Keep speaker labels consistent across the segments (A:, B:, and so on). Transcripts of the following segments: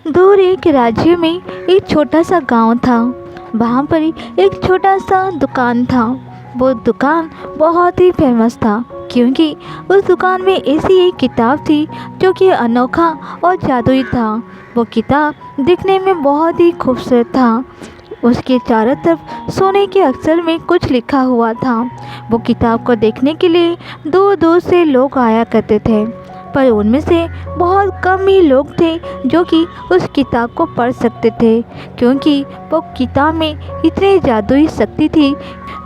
A: दूर एक राज्य में एक छोटा सा गांव था। वहाँ पर एक छोटा सा दुकान था। वो दुकान बहुत ही फेमस था क्योंकि उस दुकान में ऐसी एक किताब थी जो कि अनोखा और जादुई था। वो किताब दिखने में बहुत ही खूबसूरत था। उसके चारों तरफ सोने के अक्षर में कुछ लिखा हुआ था। वो किताब को देखने के लिए दूर दूर से लोग आया करते थे, पर उनमें से बहुत कम ही लोग थे जो कि उस किताब को पढ़ सकते थे, क्योंकि वो किताब में इतनी जादुई शक्ति थी।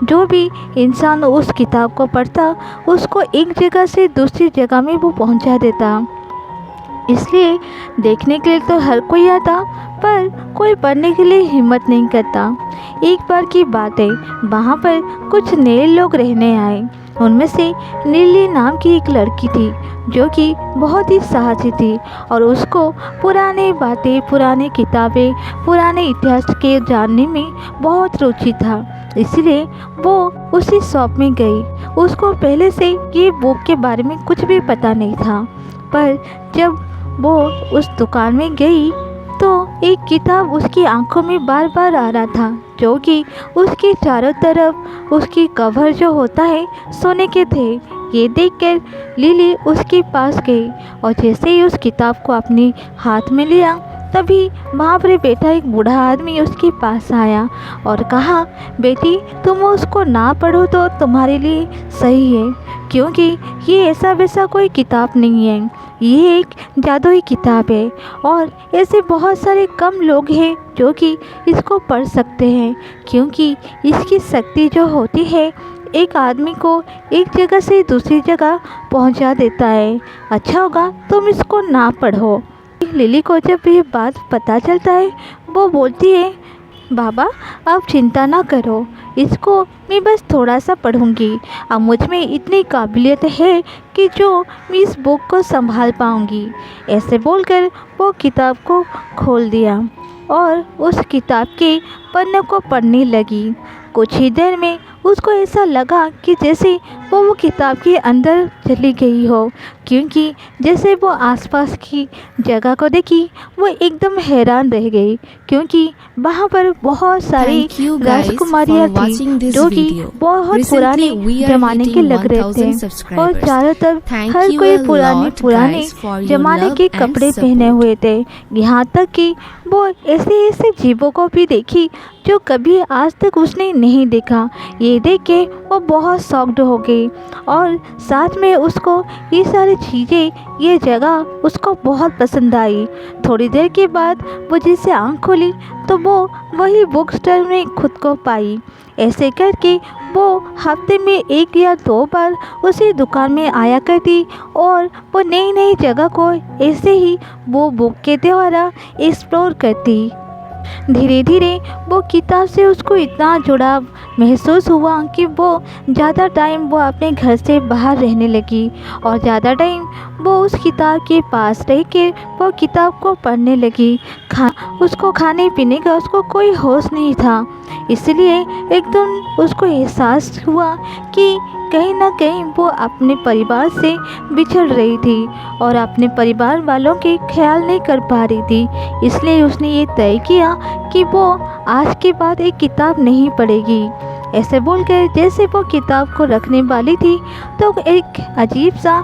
A: जो भी इंसान उस किताब को पढ़ता उसको एक जगह से दूसरी जगह में वो पहुंचा देता। इसलिए देखने के लिए तो हर कोई आता, पर कोई पढ़ने के लिए हिम्मत नहीं करता। एक बार की बात है, वहाँ पर कुछ नए लोग रहने आए। उनमें से नीली नाम की एक लड़की थी जो कि बहुत ही साहसी थी और उसको पुराने बातें, पुराने किताबें, पुराने इतिहास के जानने में बहुत रुचि था। इसलिए वो उसी शॉप में गई। उसको पहले से ये बुक के बारे में कुछ भी पता नहीं था, पर जब वो उस दुकान में गई तो एक किताब उसकी आंखों में बार बार आ रहा था, जो कि उसके चारों तरफ उसकी कवर जो होता है सोने के थे। ये देखकर लिली उसके पास गई और जैसे ही उस किताब को अपने हाथ में लिया, तभी वहाँ पर बैठा एक बूढ़ा आदमी उसके पास आया और कहा, बेटी तुम उसको ना पढ़ो तो तुम्हारे लिए सही है, क्योंकि ये ऐसा वैसा कोई किताब नहीं है। ये एक जादुई किताब है और ऐसे बहुत सारे कम लोग हैं जो कि इसको पढ़ सकते हैं, क्योंकि इसकी शक्ति जो होती है एक आदमी को एक जगह से दूसरी जगह पहुंचा देता है। अच्छा होगा तुम इसको ना पढ़ो। लिली को जब ये बात पता चलता है, वो बोलती है, बाबा आप चिंता ना करो, इसको मैं बस थोड़ा सा पढ़ूंगी। अब मुझ में इतनी काबिलियत है कि जो मैं इस बुक को संभाल पाऊंगी। ऐसे बोलकर वो किताब को खोल दिया और उस किताब के पन्ने को पढ़ने लगी। कुछ ही देर में उसको ऐसा लगा कि जैसे वो किताब के अंदर चली गई हो, क्योंकि जैसे वो आसपास की जगह को देखी, वो एकदम हैरान रह गई, क्योंकि वहाँ पर बहुत सारी राजकुमारियाँ थी जो कि बहुत पुराने जमाने के लग रहे थे और चारों तरफ हर कोई पुराने जमाने के कपड़े पहने हुए थे। यहाँ तक कि वो ऐसे ऐसे जीवों को भी देखी जो कभी आज तक उसने नहीं देखा। ये देख के वो बहुत शॉक्ड हो गई और साथ में उसको ये सारी चीज़ें, ये जगह उसको बहुत पसंद आई। थोड़ी देर के बाद वो जैसे आँख खोली तो वो वही बुक स्टोर में खुद को पाई। ऐसे करके वो हफ्ते में 1 या 2 बार उसी दुकान में आया करती और वो नई नई जगह को ऐसे ही वो बुक के द्वारा एक्सप्लोर करती। धीरे धीरे वो किताब से उसको इतना जुड़ाव महसूस हुआ कि वो ज़्यादा टाइम वो अपने घर से बाहर रहने लगी और ज़्यादा टाइम वो उस किताब के पास रह के वो किताब को पढ़ने लगी। उसको खाने पीने का उसको कोई होश नहीं था, इसलिए एकदम उसको एहसास हुआ कि कहीं ना कहीं वो अपने परिवार से बिछड़ रही थी और अपने परिवार वालों के ख्याल नहीं कर पा रही थी। इसलिए उसने ये तय किया कि वो आज के बाद एक किताब नहीं पढ़ेगी। ऐसे बोलकर जैसे वो किताब को रखने वाली थी तो एक अजीब सा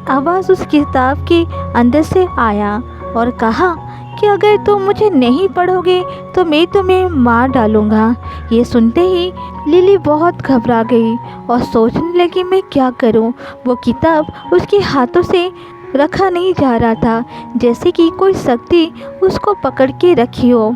A: आवाज़ उस किताब के अंदर से आया और कहा कि अगर तुम मुझे नहीं पढ़ोगे तो मैं तुम्हें मार डालूँगा। ये सुनते ही लिली बहुत घबरा गई और सोचने लगी मैं क्या करूं। वो किताब उसके हाथों से रखा नहीं जा रहा था, जैसे कि कोई शक्ति उसको पकड़ के रखी हो।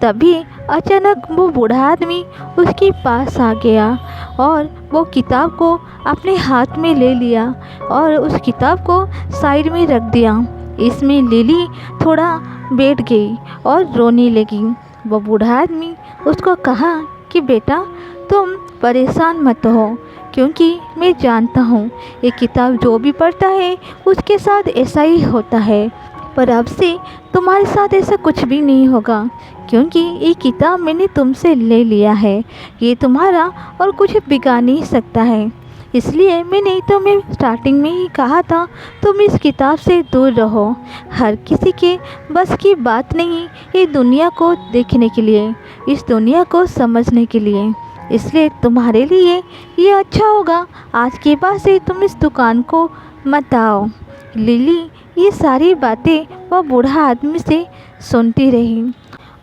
A: तभी अचानक वो बूढ़ा आदमी उसके पास आ गया और वो किताब को अपने हाथ में ले लिया और उस किताब को साइड में रख दिया। इसमें लिली थोड़ा बैठ गई और रोने लगी। वो बूढ़ा आदमी उसको कहा कि बेटा तुम परेशान मत हो, क्योंकि मैं जानता हूँ ये किताब जो भी पढ़ता है उसके साथ ऐसा ही होता है, पर अब से तुम्हारे साथ ऐसा कुछ भी नहीं होगा, क्योंकि ये किताब मैंने तुमसे ले लिया है। ये तुम्हारा और कुछ बिगाड़ नहीं सकता है। इसलिए मैंने तुम्हें स्टार्टिंग में ही कहा था तुम इस किताब से दूर रहो। हर किसी के बस की बात नहीं ये दुनिया को देखने के लिए, इस दुनिया को समझने के लिए। इसलिए तुम्हारे लिए ये अच्छा होगा आज के बाद से तुम इस दुकान को मत आओ। लिली ये सारी बातें वह बूढ़ा आदमी से सुनती रही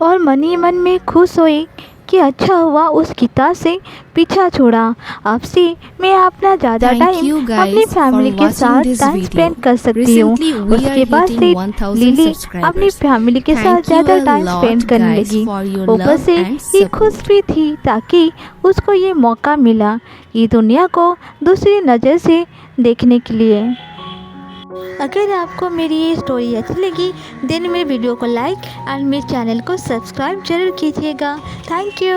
A: और मन ही मन में खुश हुई कि अच्छा हुआ उस किताब से पीछा छोड़ा। अब से मैं अपना ज़्यादा टाइम अपनी फैमिली के साथ टाइम स्पेंड कर सकती हूँ। उसके बाद से लिली अपनी फैमिली के साथ ज़्यादा टाइम स्पेंड करने लगी। ऊपर से ये खुश भी थी ताकि उसको ये मौका मिला ये दुनिया को दूसरी नज़र से देखने के लिए। अगर आपको मेरी ये स्टोरी अच्छी लगी देन मेरे वीडियो को लाइक एंड मेरे चैनल को सब्सक्राइब जरूर कीजिएगा। Thank you.